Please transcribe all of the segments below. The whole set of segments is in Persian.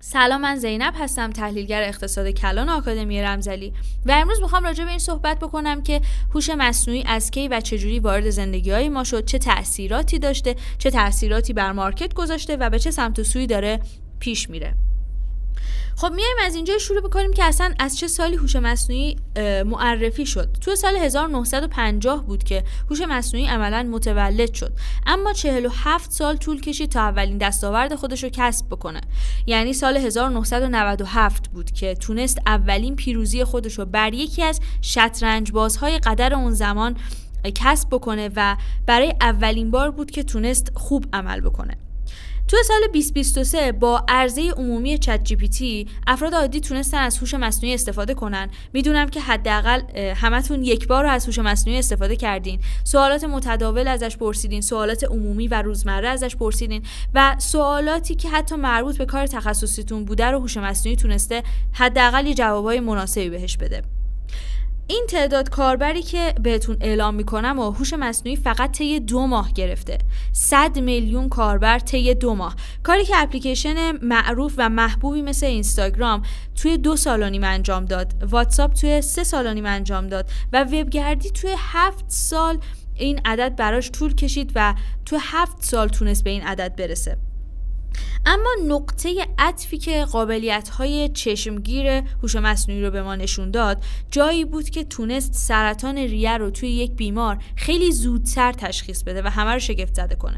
سلام، من زینب هستم، تحلیلگر اقتصاد کلان آکادمی رمزلی و امروز میخوام راجع به این صحبت بکنم که هوش مصنوعی از کی و چجوری وارد زندگی‌های ما شد، چه تأثیراتی داشته، چه تأثیراتی بر مارکت گذاشته و به چه سمت و سوی داره پیش میره. خب میایم از اینجا شروع بکنیم که اصلا از چه سالی هوش مصنوعی معرفی شد. تو سال 1950 بود که هوش مصنوعی عملاً متولد شد، اما 47 سال طول کشید تا اولین دستاورد خودش رو کسب بکنه. یعنی سال 1997 بود که تونست اولین پیروزی خودش رو بر یکی از شطرنج بازهای قدر اون زمان کسب بکنه و برای اولین بار بود که تونست خوب عمل بکنه. تو سال 2023 با عرضه عمومی چت جی پی تی افراد عادی تونستن از هوش مصنوعی استفاده کنن. میدونم که حداقل همتون یک بار از هوش مصنوعی استفاده کردین، سوالات متداول ازش پرسیدین، سوالات عمومی و روزمره ازش پرسیدین و سوالاتی که حتی مربوط به کار تخصصیتون بوده رو هوش مصنوعی تونسته حداقل یه جوابای مناسبی بهش بده. این تعداد کاربری که بهتون اعلام میکنم و هوش مصنوعی فقط طی 2 ماه گرفته. 100 میلیون کاربر طی 2 ماه، کاری که اپلیکیشن معروف و محبوبی مثل اینستاگرام توی 2 سال و نیم انجام داد، واتساپ توی 3 سال و نیم انجام داد و وبگردی توی 7 سال این عدد براش طول کشید و توی 7 سال تونست به این عدد برسه. اما نقطه عطفی که قابلیت‌های چشمگیر هوش مصنوعی رو به ما نشون داد جایی بود که تونست سرطان ریه رو توی یک بیمار خیلی زودتر تشخیص بده و همه رو شگفت زده کنه.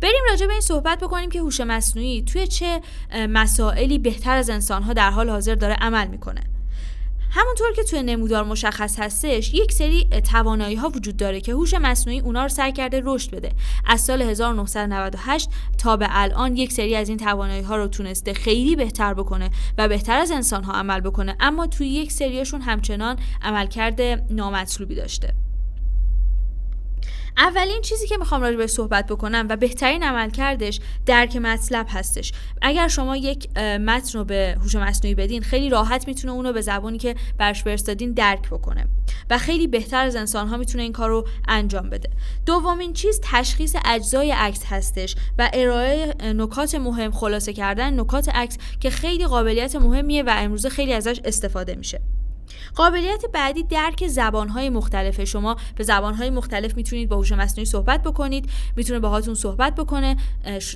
بریم راجع به این صحبت بکنیم که هوش مصنوعی توی چه مسائلی بهتر از انسان‌ها در حال حاضر داره عمل میکنه. همونطور که توی نمودار مشخص هستش، یک سری توانایی‌ها وجود داره که هوش مصنوعی اونا رو سعی کرده رشد بده. از سال 1998 تا به الان یک سری از این توانایی‌ها رو تونسته خیلی بهتر بکنه و بهتر از انسان‌ها عمل بکنه، اما توی یک سریاشون همچنان عملکرد نامطلوبی داشته. اولین چیزی که میخوام راجع بهش صحبت بکنم و بهترین عملکردش درک مطلب هستش. اگر شما یک متن رو به هوش مصنوعی بدین، خیلی راحت میتونه اون رو به زبانی که برش فرستادین درک بکنه و خیلی بهتر از انسان‌ها میتونه این کار رو انجام بده. دومین چیز تشخیص اجزای عکس هستش و ارائه نکات مهم، خلاصه کردن نکات عکس که خیلی قابلیت مهمیه و امروزه خیلی ازش استفاده میشه. قابلیت بعدی درک زبان‌های مختلفه. شما به زبان‌های مختلف میتونید با هوش مصنوعی صحبت بکنید، میتونه باهاتون صحبت بکنه،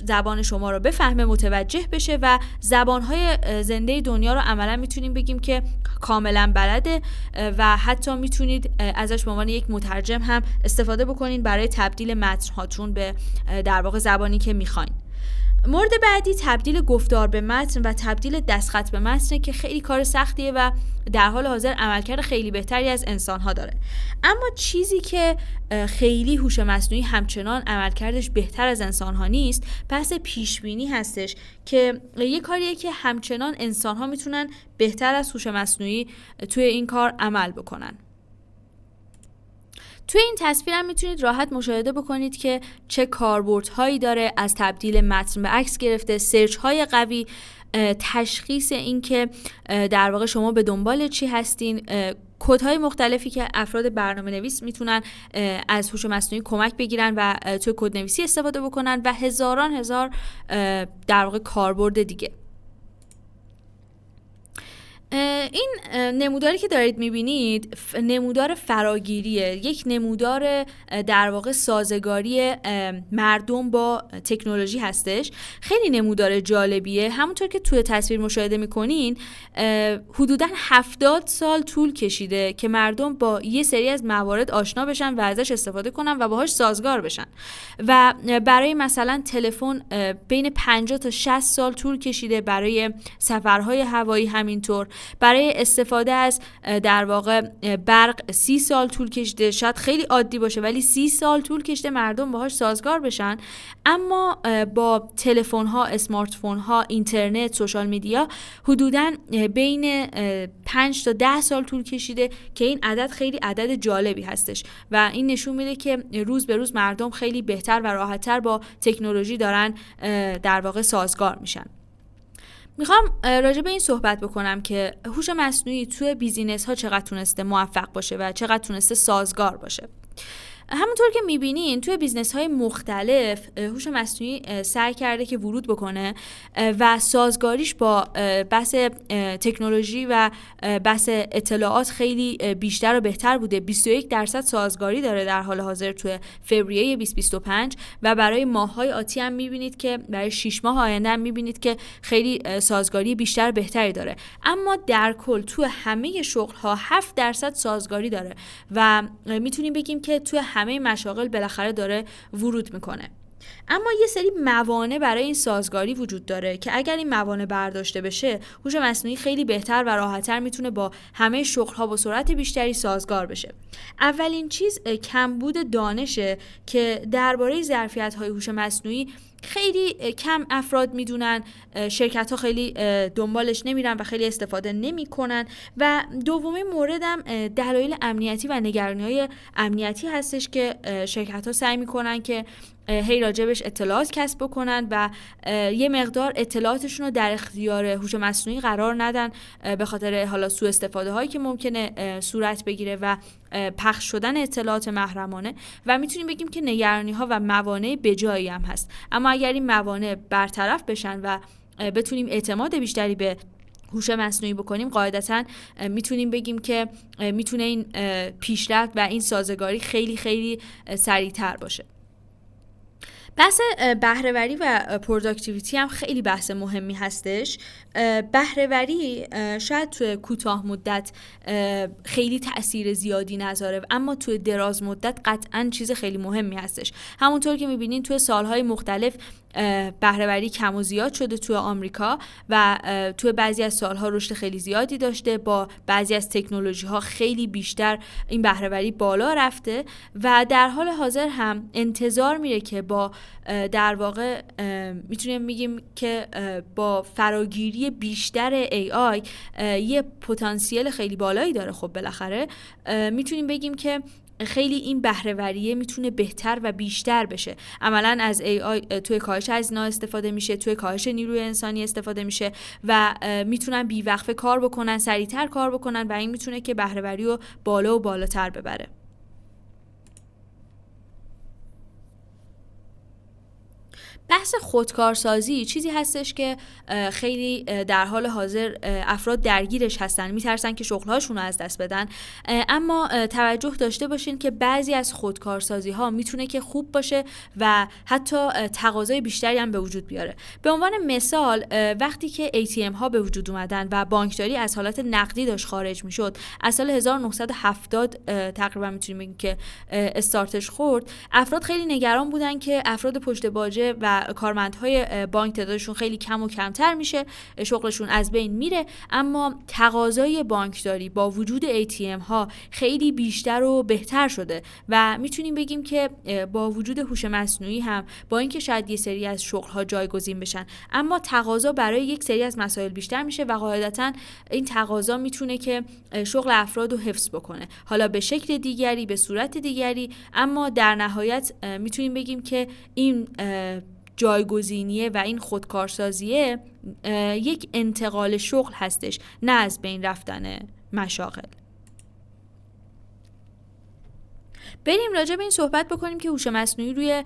زبان شما رو بفهمه، متوجه بشه و زبان‌های زنده دنیا رو عملاً میتونیم بگیم که کاملاً بلده و حتی میتونید ازش به عنوان یک مترجم هم استفاده بکنید برای تبدیل متن‌هاتون به در واقع زبانی که میخواین. مورد بعدی تبدیل گفتار به متن و تبدیل دستخط به متنه که خیلی کار سختیه و در حال حاضر عملکرد خیلی بهتری از انسان‌ها داره. اما چیزی که خیلی هوش مصنوعی همچنان عملکردش بهتر از انسان‌ها نیست، بحث پیشبینی هستش که یه کاریه که همچنان انسان‌ها میتونن بهتر از هوش مصنوعی توی این کار عمل بکنن. توی این تصویر هم میتونید راحت مشاهده بکنید که چه کاربردهایی داره، از تبدیل متن به عکس گرفته، سرچ های قوی، تشخیص این که در واقع شما به دنبال چی هستین، کدهای مختلفی که افراد برنامه نویس میتونن از هوش مصنوعی کمک بگیرن و توی کدنویسی استفاده بکنن و هزاران در واقع کاربرد دیگه. این نموداری که دارید میبینید نمودار فراگیریه، یک نمودار در واقع سازگاری مردم با تکنولوژی هستش. خیلی نمودار جالبیه. همونطور که توی تصویر مشاهده میکنین حدوداً 70 سال طول کشیده که مردم با یه سری از موارد آشنا بشن و ازش استفاده کنن و باهاش سازگار بشن و برای مثلا تلفن بین 50 تا 60 سال طول کشیده، برای سفرهای هوایی همینطور، برای استفاده از در واقع برق 30 سال طول کشیده. شاید خیلی عادی باشه ولی 30 سال طول کشیده مردم باهاش سازگار بشن. اما با تلفن ها، اسمارت فون ها، اینترنت، سوشال میدیا حدوداً بین 5 تا 10 سال طول کشیده که این عدد خیلی عدد جالبی هستش و این نشون میده که روز به روز مردم خیلی بهتر و راحت‌تر با تکنولوژی دارن در واقع سازگار میشن. میخوام راجع به این صحبت بکنم که هوش مصنوعی توی بیزینس ها چقدر تونسته موفق باشه و چقدر تونسته سازگار باشه. همونطور که میبینین توی بیزنس های مختلف هوش مصنوعی سعی کرده که ورود بکنه و سازگاریش با بحث تکنولوژی و بحث اطلاعات خیلی بیشتر و بهتر بوده. 21% سازگاری داره در حال حاضر توی فوریه 2025 و برای ماه‌های آتی هم میبینید که برای 6 ماه آینده هم میبینید که خیلی سازگاری بیشتر بهتری داره. اما در کل توی همه شغل‌ها 7% سازگاری داره و میتونیم بگیم که توی همه مشاغل بالاخره داره ورود میکنه. اما یه سری موانع برای این سازگاری وجود داره که اگر این موانع برداشته بشه هوش مصنوعی خیلی بهتر و راحت‌تر میتونه با همه شغل‌ها با سرعت بیشتری سازگار بشه. اولین چیز کمبود دانشه که درباره ظرفیت‌های هوش مصنوعی خیلی کم افراد میدونن، شرکت‌ها خیلی دنبالش نمیرن و خیلی استفاده نمی‌کنن. و دومین موردم دلایل امنیتی و نگرانی‌های امنیتی هستش که شرکت‌ها سعی می‌کنن که هی راجبش اطلاعات کسب بکنن و یه مقدار اطلاعاتشون رو در اختیار هوش مصنوعی قرار ندن به خاطر حالا سوء استفاده هایی که ممکنه صورت بگیره و پخش شدن اطلاعات محرمانه. و میتونیم بگیم که نگرانی ها و موانع بجایی هم هست. اما اگر این موانع برطرف بشن و بتونیم اعتماد بیشتری به هوش مصنوعی بکنیم، قاعدتاً میتونیم بگیم که میتونه این پیشرفت و این سازگاری خیلی خیلی سریع‌تر باشه. بحث بهره‌وری و پروداکتیویتی هم خیلی بحث مهمی هستش. بهره‌وری شاید توی کوتاه مدت خیلی تأثیر زیادی نذاره، اما توی دراز مدت قطعاً چیز خیلی مهمی هستش. همونطور که می‌بینین توی سالهای مختلف بهره‌وری کم و زیاد شده توی آمریکا و توی بعضی از سالها رشد خیلی زیادی داشته، با بعضی از تکنولوژی‌ها خیلی بیشتر این بهره‌وری بالا رفته و در حال حاضر هم انتظار میره که با در واقع میتونیم بگیم که با فراگیری بیشتر AI یه پتانسیل خیلی بالایی داره. خب بالاخره میتونیم بگیم که خیلی این بهره‌وریه میتونه بهتر و بیشتر بشه. عملاً از AI توی کاهش هزینه‌ها استفاده میشه، توی کاهش نیروی انسانی استفاده میشه و میتونن بی‌وقفه کار بکنن، سریعتر کار بکنن و این میتونه که بهره‌وری رو بالا و بالاتر ببره. بحث خودکارسازی چیزی هستش که خیلی در حال حاضر افراد درگیرش هستن، میترسن که شغلهاشون رو از دست بدن. اما توجه داشته باشین که بعضی از خودکارسازی ها میتونه که خوب باشه و حتی تقاضای بیشتری هم به وجود بیاره. به عنوان مثال وقتی که ATM ها به وجود اومدن و بانکداری از حالت نقدی داشت خارج میشد، از سال 1970 تقریبا میتونیم بگیم که استارتش خورد، افراد خیلی نگران بودن که افراد پشت باجه و کارمندهای بانک تعدادشون خیلی کم و کمتر میشه، شغلشون از بین میره. اما تقاضای بانکداری با وجود ATM ها خیلی بیشتر و بهتر شده و میتونیم بگیم که با وجود هوش مصنوعی هم با اینکه شاید یه سری از شغل‌ها جایگزین بشن، اما تقاضا برای یک سری از مسائل بیشتر میشه و قاعدتاً این تقاضا میتونه که شغل افراد رو حفظ بکنه، حالا به شکل دیگری، به صورت دیگری. اما در نهایت میتونیم بگیم که این جایگزینیه و این خودکارسازیه یک انتقال شغل هستش، نه از بین رفتن مشاغل. بریم راجع به این صحبت بکنیم که هوش مصنوعی روی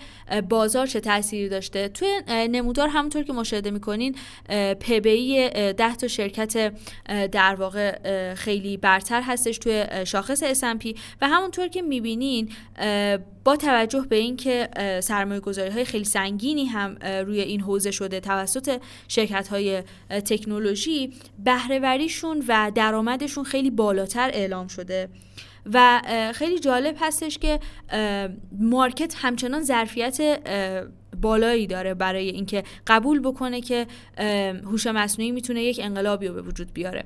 بازار چه تأثیری داشته. توی نمودار همونطور که مشاهده می‌کنین PBI 10 تا شرکت در واقع خیلی برتر هستش توی شاخص S&P و همونطور که می‌بینین با توجه به این که سرمایه‌گذاری‌های خیلی سنگینی هم روی این حوزه شده توسط شرکت‌های تکنولوژی، بهره‌وریشون و درآمدشون خیلی بالاتر اعلام شده و خیلی جالب هستش که مارکت همچنان ظرفیت بالایی داره برای اینکه قبول بکنه که هوش مصنوعی میتونه یک انقلابی رو به وجود بیاره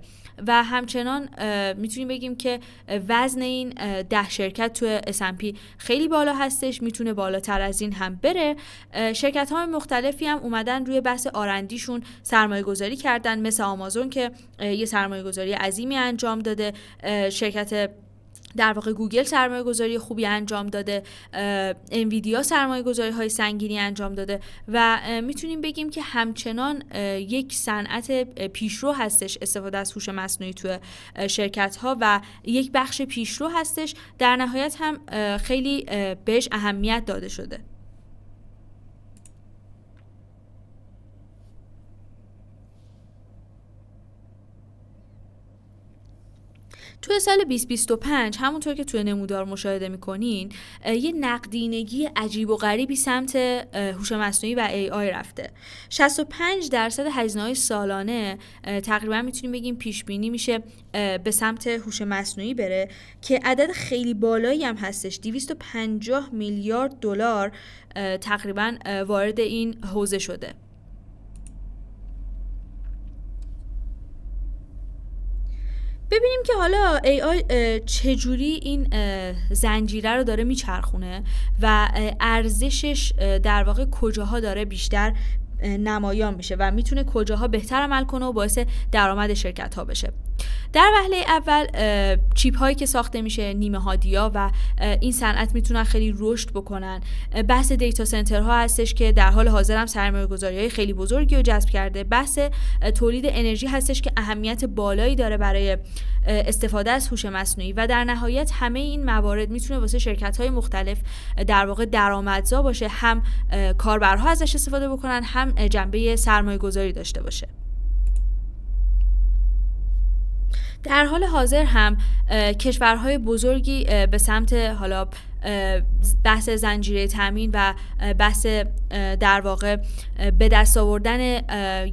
و همچنان میتونیم بگیم که وزن این 10 شرکت توی S&P خیلی بالا هستش، میتونه بالاتر از این هم بره. شرکت های مختلفی هم اومدن روی بحث آرندیشون سرمایه گذاری کردن، مثل آمازون که یه سرمایه گذاری عظیمی انجام داده، شرکت در واقع گوگل سرمایه گذاری خوبی انجام داده، انویدیا سرمایه گذاری های سنگینی انجام داده و میتونیم بگیم که همچنان یک صنعت پیشرو هستش استفاده از هوش مصنوعی توی شرکت ها و یک بخش پیشرو هستش. در نهایت هم خیلی بهش اهمیت داده شده. توی سال 2025 همونطور که توی نمودار مشاهده میکنین یه نقدینگی عجیب و غریبی سمت هوش مصنوعی و AI رفته. 65% هزینه‌های سالانه تقریبا میتونیم بگیم پیش بینی میشه به سمت هوش مصنوعی بره که عدد خیلی بالایی هم هستش. 250 میلیارد دلار تقریبا وارد این حوزه شده. ببینیم که حالا AI چجوری این زنجیره رو داره میچرخونه و ارزشش در واقع کجاها داره بیشتر نمایان میشه و میتونه کجاها بهتر عمل کنه و باعث درآمد شرکت ها بشه. در وهله اول چیپ هایی که ساخته میشه، نیمه هادیا و این صنعت میتونن خیلی رشد بکنن. بحث دیتا سنترها هستش که در حال حاضر هم سرمایه‌گذاری‌های خیلی بزرگی رو جذب کرده. بحث تولید انرژی هستش که اهمیت بالایی داره برای استفاده از هوش مصنوعی و در نهایت همه این موارد میتونه واسه شرکت‌های مختلف در واقع درآمدزا باشه، هم کاربرها ازش استفاده بکنن، هم جنبه سرمایه‌گذاری داشته باشه. در حال حاضر هم کشورهای بزرگی به سمت حالا بحث زنجیره تامین و بحث در واقع به دست آوردن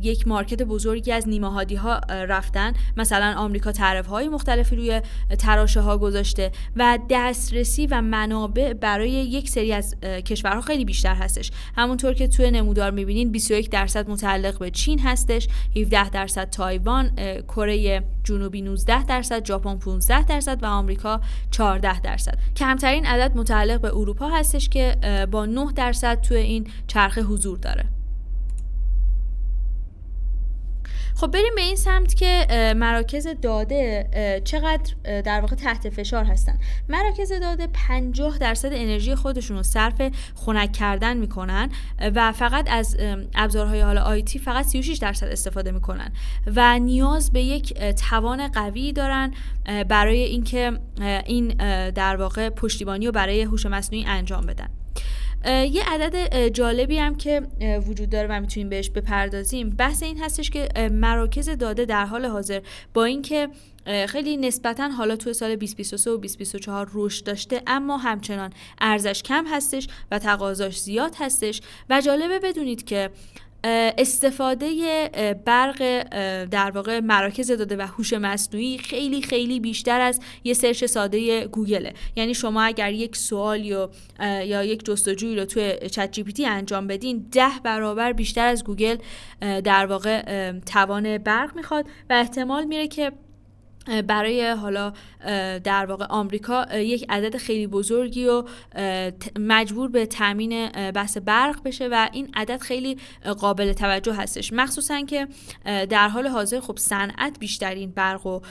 یک مارکت بزرگی از نیمه هادی ها رفتن. مثلا آمریکا تعرفه های مختلفی روی تراشه ها گذاشته و دسترسی و منابع برای یک سری از کشورها خیلی بیشتر هستش. همونطور که توی نمودار میبینین 21% متعلق به چین هستش، 17% تایوان، کره جنوبی 19%، ژاپن 15% و آمریکا 14%. کمترین عدد متعلق به اروپا هستش که با 9% توی این چرخه حضور داره. خب بریم به این سمت که مراکز داده چقدر در واقع تحت فشار هستن. مراکز داده 50% انرژی خودشون رو صرف خنک کردن میکنن و فقط از ابزارهای حالا آیتی فقط 36% استفاده میکنن و نیاز به یک توان قوی دارن برای اینکه این در واقع پشتیبانی رو برای هوش مصنوعی انجام بدن. یه عدد جالبی هم که وجود داره و میتونیم بهش بپردازیم بحث این هستش که مراکز داده در حال حاضر با اینکه خیلی نسبتاً حالا توی سال 2023 و 2024 رشد داشته اما همچنان ارزش کم هستش و تقاضاش زیاد هستش و جالبه بدونید که استفاده برق در واقع مراکز داده و هوش مصنوعی خیلی خیلی بیشتر از یه سرچ ساده گوگله. یعنی شما اگر یک سوالی یا یک جستجویی رو توی چت جی پی تی انجام بدین 10 برابر بیشتر از گوگل در واقع توان برق میخواد و احتمال میره که برای حالا در واقع آمریکا یک عدد خیلی بزرگی و مجبور به تامین بحث برق بشه و این عدد خیلی قابل توجه هستش، مخصوصا که در حال حاضر خب صنعت بیشترین برق رو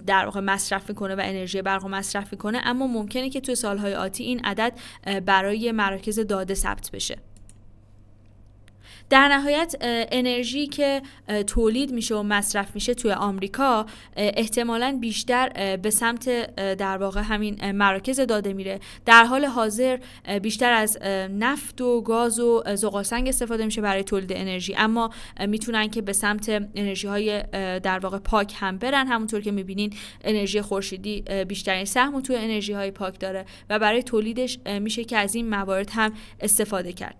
در واقع مصرف میکنه و انرژی برق رو مصرف میکنه، اما ممکنه که توی سالهای آتی این عدد برای مراکز داده ثبت بشه. در نهایت انرژی که تولید میشه و مصرف میشه توی آمریکا احتمالاً بیشتر به سمت در واقع همین مراکز داده میره. در حال حاضر بیشتر از نفت و گاز و زغالسنگ استفاده میشه برای تولید انرژی، اما میتونن که به سمت انرژی های در واقع پاک هم برن. همونطور که میبینین انرژی خورشیدی بیشترین سهم توی انرژی های پاک داره و برای تولیدش میشه که از این موارد هم استفاده کرد.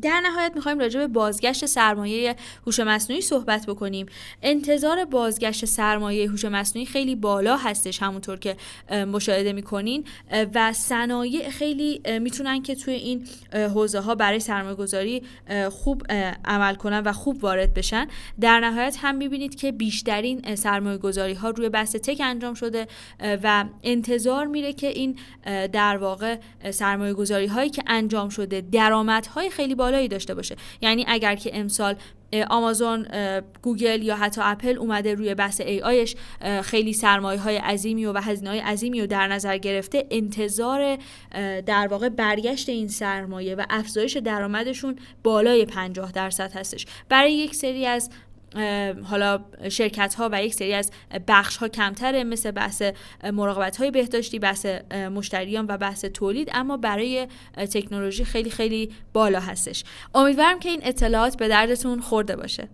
در نهایت میخوایم راجع به بازگشت سرمایه هوش مصنوعی صحبت بکنیم. انتظار بازگشت سرمایه هوش مصنوعی خیلی بالا هستش همونطور که مشاهده میکنین و صنایع خیلی میتونن که توی این حوزه ها برای سرمایه گذاری خوب عمل کنن و خوب وارد بشن. در نهایت هم میبینید که بیشترین سرمایه گذاری ها روی بحث تک انجام شده و انتظار میره که این در واقع سرمایه گذاری هایی که انجام شده درآمدهای خیلی بالایی داشته باشه. یعنی اگر که امسال آمازون، گوگل یا حتی اپل اومده روی بحث AIش خیلی سرمایه‌های عظیمی و هزینه‌های عظیمی رو در نظر گرفته، انتظار در واقع برگشت این سرمایه و افزایش درآمدشون بالای 50% هستش. برای یک سری از حالا شرکت ها و یک سری از بخش ها کمتره، مثل بحث مراقبت های بهداشتی، بحث مشتریان و بحث تولید، اما برای تکنولوژی خیلی خیلی بالا هستش. امیدوارم که این اطلاعات به دردتون خورده باشه.